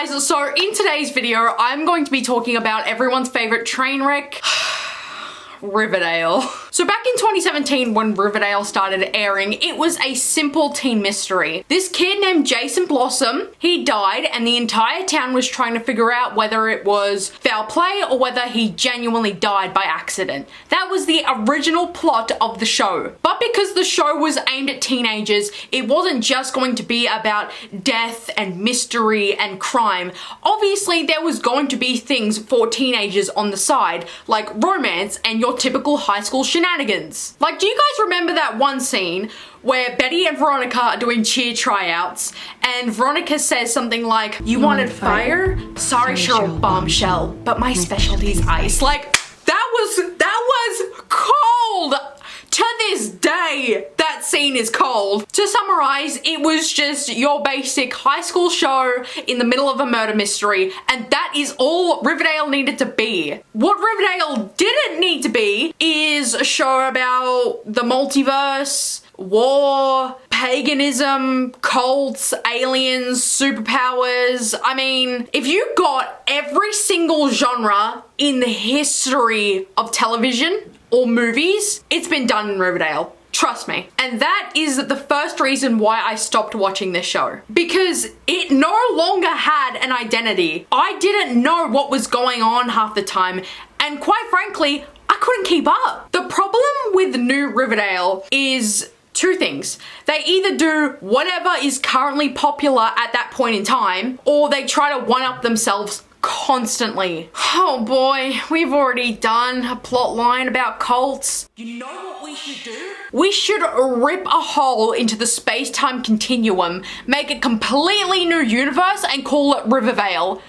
guys, so in today's video, I'm going to be talking about everyone's favorite train wreck, Riverdale. So back in 2017 when Riverdale started airing, it was a simple teen mystery. This kid named Jason Blossom, he died and the entire town was trying to figure out whether it was foul play or whether he genuinely died by accident. That was the original plot of the show. But because the show was aimed at teenagers, it wasn't just going to be about death and mystery and crime. Obviously there was going to be things for teenagers on the side, like romance and your typical high school shenanigans. Like, do you guys remember that one scene where Betty and Veronica are doing cheer tryouts and Veronica says something like, "You wanted fire? Sorry, Cheryl Bombshell, but my specialty's ice." Like, that was cold! To this day, that scene is cold. To summarize, it was just your basic high school show in the middle of a murder mystery, and that is all Riverdale needed to be. What Riverdale didn't need to be is a show about the multiverse, war, paganism, cults, aliens, superpowers. I mean, if you got every single genre in the history of television or movies, it's been done in Riverdale. Trust me. And that is the first reason why I stopped watching this show. Because it no longer had an identity. I didn't know what was going on half the time, and quite frankly, I couldn't keep up. The problem with new Riverdale is two things. They either do whatever is currently popular at that point in time, or they try to one-up themselves constantly. Oh boy, we've already done a plot line about cults. You know what we should do? We should rip a hole into the space-time continuum, make a completely new universe, and call it Rivervale.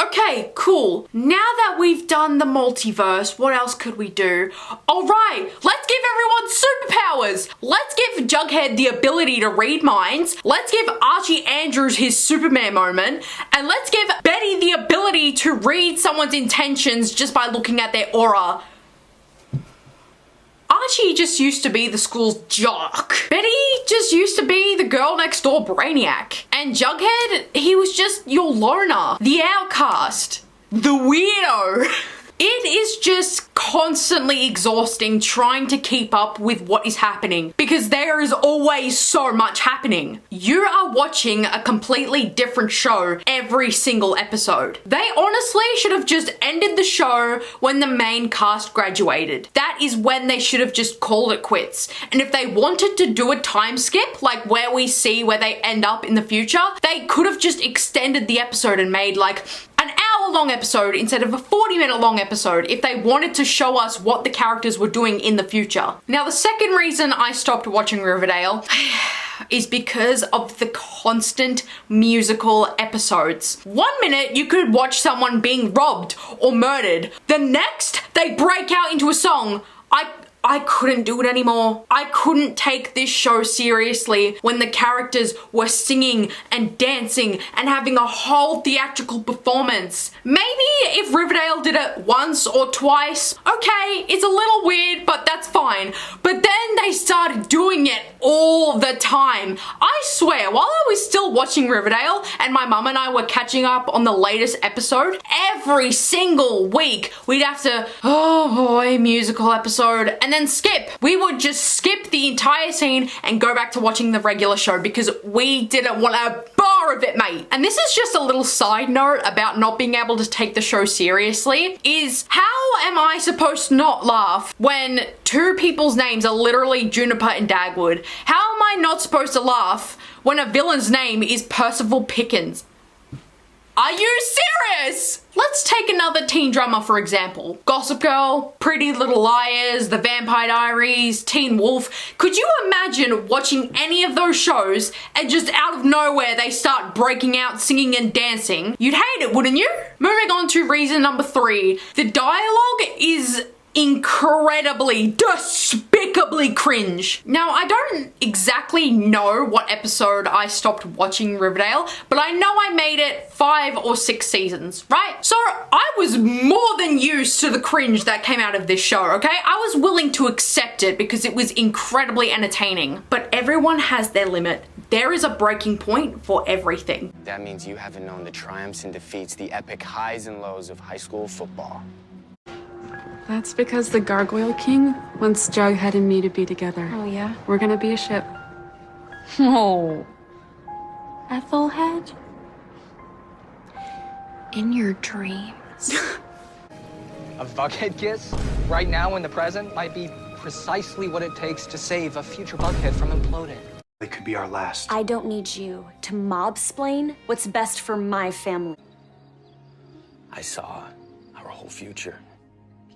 Okay, cool. Now that we've done the multiverse, what else could we do? Alright, let's give everyone superpowers! Let's give Jughead the ability to read minds, let's give Archie Andrews his Superman moment, and let's give Betty the ability to read someone's intentions just by looking at their aura. Archie just used to be the school's jock. Betty just used to be the girl next door brainiac. And Jughead, he was just your loner, the outcast, the weirdo. It is just constantly exhausting trying to keep up with what is happening because there is always so much happening. You are watching a completely different show every single episode. They honestly should have just ended the show when the main cast graduated. That is when they should have just called it quits. And if they wanted to do a time skip, like where we see where they end up in the future, they could have just extended the episode and made like an hour-long episode instead of a 40-minute long episode if they wanted to show us what the characters were doing in the future. Now, the second reason I stopped watching Riverdale is because of the constant musical episodes. 1 minute you could watch someone being robbed or murdered. The next, they break out into a song. I couldn't do it anymore. I couldn't take this show seriously when the characters were singing and dancing and having a whole theatrical performance. Maybe if Riverdale did it once or twice, okay, it's a little weird, but that's fine. But then they started doing it all the time. I swear, while I was still watching Riverdale and my mum and I were catching up on the latest episode, every single week we'd have to, oh boy, musical episode, and then skip. We would just skip the entire scene and go back to watching the regular show because we didn't want a bar of it, mate. And this is just a little side note about not being able to take the show seriously, is how am I supposed to not laugh when two people's names are literally Juniper and Dagwood? How am I not supposed to laugh when a villain's name is Percival Pickens? Are you serious? Let's take another teen drama for example. Gossip Girl, Pretty Little Liars, The Vampire Diaries, Teen Wolf. Could you imagine watching any of those shows and just out of nowhere they start breaking out singing and dancing? You'd hate it, wouldn't you? Moving on to reason number 3. The dialogue is incredibly, despicably cringe. Now, I don't exactly know what episode I stopped watching Riverdale, but I know I made it 5 or 6 seasons, right? So I was more than used to the cringe that came out of this show, okay? I was willing to accept it because it was incredibly entertaining. But everyone has their limit. There is a breaking point for everything. That means you haven't known the triumphs and defeats, the epic highs and lows of high school football. That's because the Gargoyle King wants Jughead and me to be together. Oh, yeah? We're gonna be a ship. Oh. Ethelhead? In your dreams. A Bughead kiss, right now in the present, might be precisely what it takes to save a future Bughead from imploding. It could be our last. I don't need you to mob-splain what's best for my family. I saw our whole future.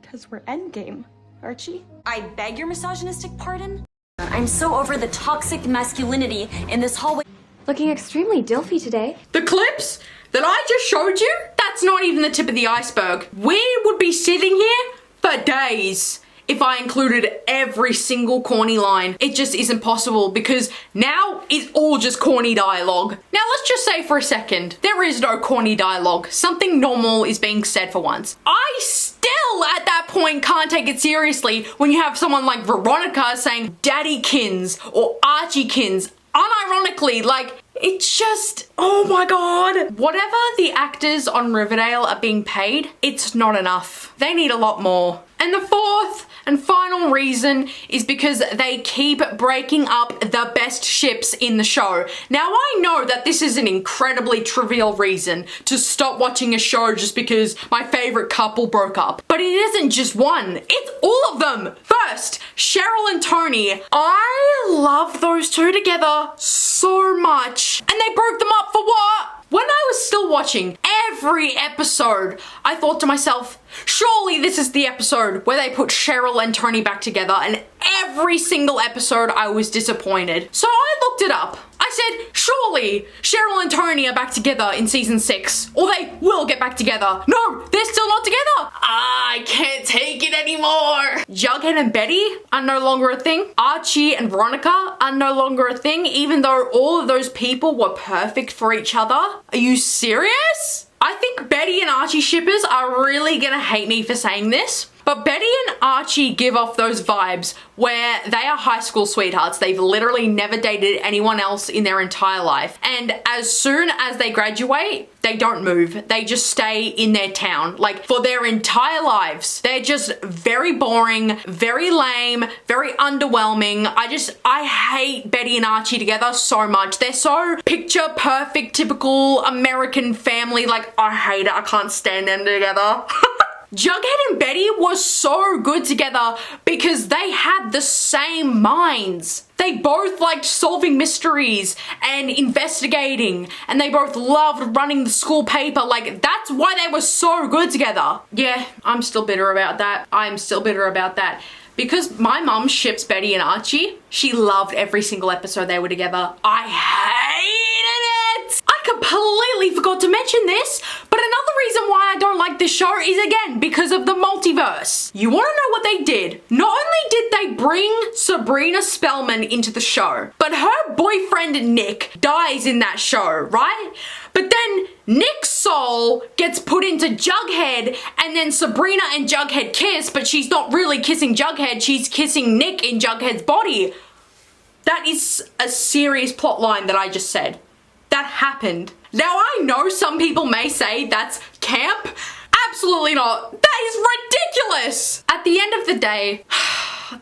Because we're endgame, Archie. I beg your misogynistic pardon? I'm so over the toxic masculinity in this hallway. Looking extremely dilfy today. The clips that I just showed you, that's not even the tip of the iceberg. We would be sitting here for days if I included every single corny line. It just isn't possible because now it's all just corny dialogue. Now let's just say for a second, there is no corny dialogue. Something normal is being said for once. I still at that point can't take it seriously when you have someone like Veronica saying Daddykins or Archiekins unironically. Like, it's just, oh my god. Whatever the actors on Riverdale are being paid, it's not enough. They need a lot more. And the fourth and final reason is because they keep breaking up the best ships in the show. Now I know that this is an incredibly trivial reason to stop watching a show just because my favorite couple broke up. But it isn't just one, it's all of them. First, Cheryl and Tony. I love those two together so much. And they broke them up for what? When I was still watching every episode, I thought to myself, surely this is the episode where they put Cheryl and Tony back together, and every single episode I was disappointed. So I looked it up. I said, surely Cheryl and Tony are back together in season 6, or they will get back together. No, they're still not together. I can't take it anymore. Jughead and Betty are no longer a thing. Archie and Veronica are no longer a thing, even though all of those people were perfect for each other. Are you serious? I think Betty and Archie shippers are really gonna hate me for saying this, but Betty and Archie give off those vibes where they are high school sweethearts. They've literally never dated anyone else in their entire life. And as soon as they graduate, they don't move. They just stay in their town, like for their entire lives. They're just very boring, very lame, very underwhelming. I hate Betty and Archie together so much. They're so picture perfect, typical American family. Like, I hate it. I can't stand them together. Jughead and Betty were so good together because they had the same minds. They both liked solving mysteries and investigating, and they both loved running the school paper. Like, that's why they were so good together. Yeah, I'm still bitter about that. I'm still bitter about that. Because my mum ships Betty and Archie, she loved every single episode they were together. I hated it! I completely forgot to mention this, but another reason why I don't like this show is, again, because of the multiverse. You wanna know what they did? Not only did they bring Sabrina Spellman into the show, but her boyfriend Nick dies in that show, right? But then Nick's soul gets put into Jughead, and then Sabrina and Jughead kiss, but she's not really kissing Jughead, she's kissing Nick in Jughead's body. That is a serious plot line that I just said. That happened. Now I know some people may say that's camp. Absolutely not. That is ridiculous. At the end of the day,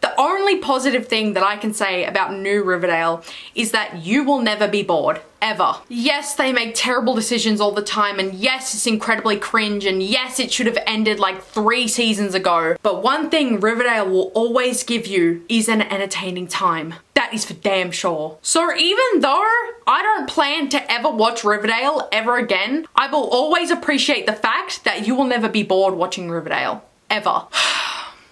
the only positive thing that I can say about new Riverdale is that you will never be bored. Ever. Yes, they make terrible decisions all the time, and yes, it's incredibly cringe, and yes, it should have ended like 3 seasons ago. But one thing Riverdale will always give you is an entertaining time. That is for damn sure. So even though I don't plan to ever watch Riverdale ever again, I will always appreciate the fact that you will never be bored watching Riverdale. Ever.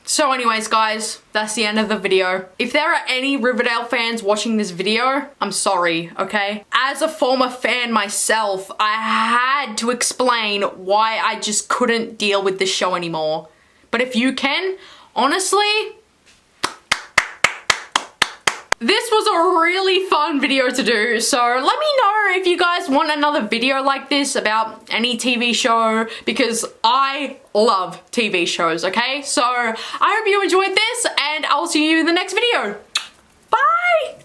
So anyways, guys, that's the end of the video. If there are any Riverdale fans watching this video, I'm sorry, okay? As a former fan myself, I had to explain why I just couldn't deal with this show anymore. But if you can, honestly, this was a really fun video to do, so let me know if you guys want another video like this about any TV show, because I love TV shows, okay? So I hope you enjoyed this, and I'll see you in the next video. Bye!